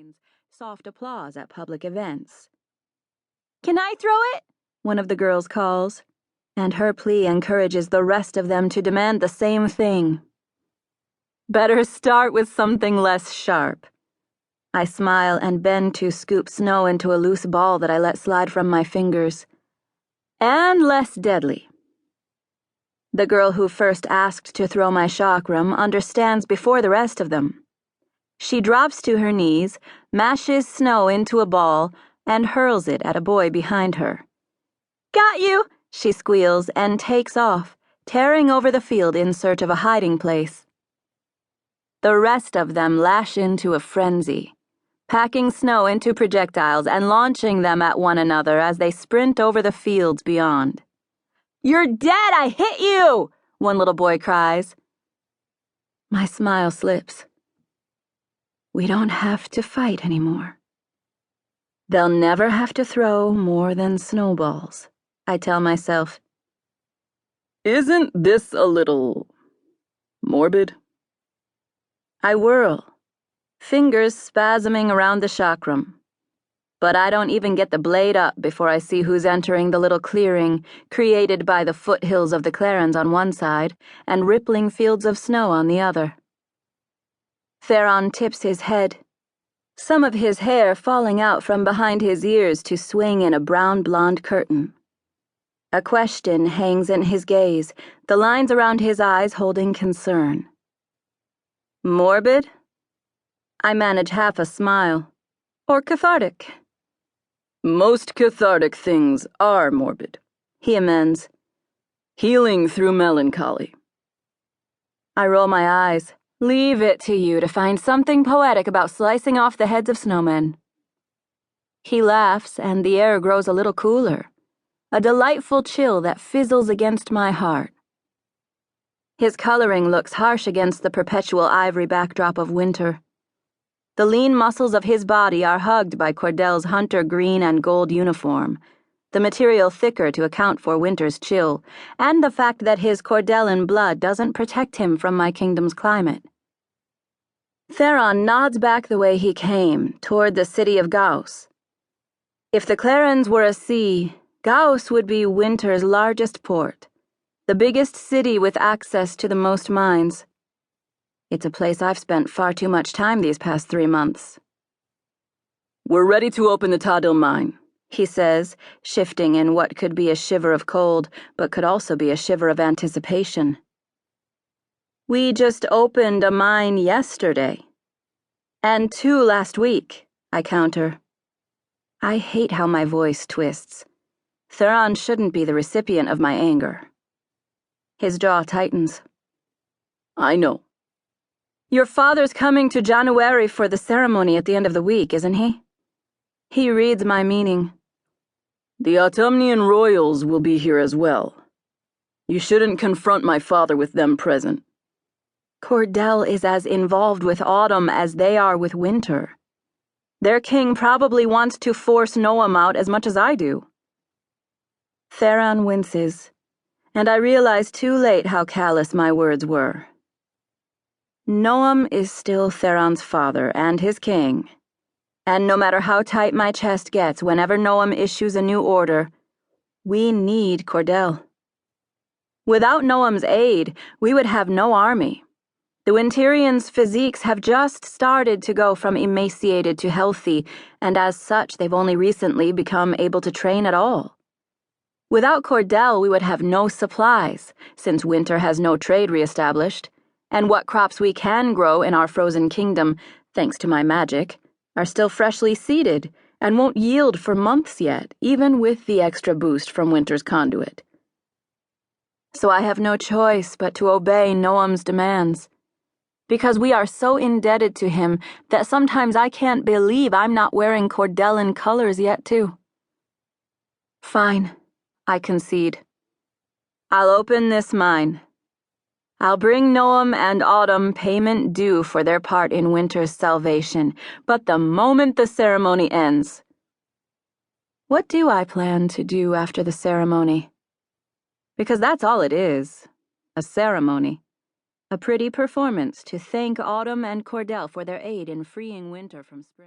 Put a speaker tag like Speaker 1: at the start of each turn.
Speaker 1: lines, soft applause at public events. "Can I throw it?" one of the girls calls, and her plea encourages the rest of them to demand the same thing. Better start with something less sharp. I smile and bend to scoop snow into a loose ball that I let slide from my fingers. And less deadly. The girl who first asked to throw my chakram understands before the rest of them. She drops to her knees, mashes snow into a ball, and hurls it at a boy behind her. "Got you!" she squeals and takes off, tearing over the field in search of a hiding place. The rest of them lash into a frenzy, packing snow into projectiles and launching them at one another as they sprint over the fields beyond. "You're dead! I hit you!" one little boy cries. My smile slips. We don't have to fight anymore. They'll never have to throw more than snowballs, I tell myself. Isn't this a little morbid? I whirl, fingers spasming around the chakram. But I don't even get the blade up before I see who's entering the little clearing created by the foothills of the Clarens on one side and rippling fields of snow on the other. Theron tips his head, some of his hair falling out from behind his ears to swing in a brown-blonde curtain. A question hangs in his gaze, the lines around his eyes holding concern. Morbid? I manage half a smile. Or cathartic? Most cathartic things are morbid, he amends. Healing through melancholy. I roll my eyes. Leave it to you to find something poetic about slicing off the heads of snowmen. He laughs, and the air grows a little cooler, a delightful chill that fizzles against my heart. His coloring looks harsh against the perpetual ivory backdrop of winter. The lean muscles of his body are hugged by Cordell's hunter green and gold uniform, the material thicker to account for winter's chill, and the fact that his Cordellan blood doesn't protect him from my kingdom's climate. Theron nods back the way he came, toward the city of Gauss. If the Clarens were a sea, Gauss would be winter's largest port, the biggest city with access to the most mines. It's a place I've spent far too much time these past 3 months. We're ready to open the Podehl mine, he says, shifting in what could be a shiver of cold, but could also be a shiver of anticipation. We just opened a mine yesterday. And 2 last week, I counter. I hate how my voice twists. Theron shouldn't be the recipient of my anger. His jaw tightens. I know. Your father's coming to January for the ceremony at the end of the week, isn't he? He reads my meaning. The Autumnian royals will be here as well. You shouldn't confront my father with them present. Cordell is as involved with autumn as they are with winter. Their king probably wants to force Noam out as much as I do. Theron winces, and I realize too late how callous my words were. Noam is still Theron's father and his king, and no matter how tight my chest gets whenever Noam issues a new order, we need Cordell. Without Noam's aid, we would have no army. The Winterians' physiques have just started to go from emaciated to healthy, and as such they've only recently become able to train at all. Without Cordell, we would have no supplies, since winter has no trade reestablished, and what crops we can grow in our frozen kingdom, thanks to my magic, are still freshly seeded and won't yield for months yet, even with the extra boost from winter's conduit. So I have no choice but to obey Noam's demands. Because we are so indebted to him that sometimes I can't believe I'm not wearing Cordellan colors yet, too. Fine, I concede. I'll open this mine. I'll bring Noam and Autumn payment due for their part in winter's salvation, but the moment the ceremony ends. What do I plan to do after the ceremony? Because that's all it is, a ceremony. A pretty performance to thank Autumn and Cordell for their aid in freeing winter from spring.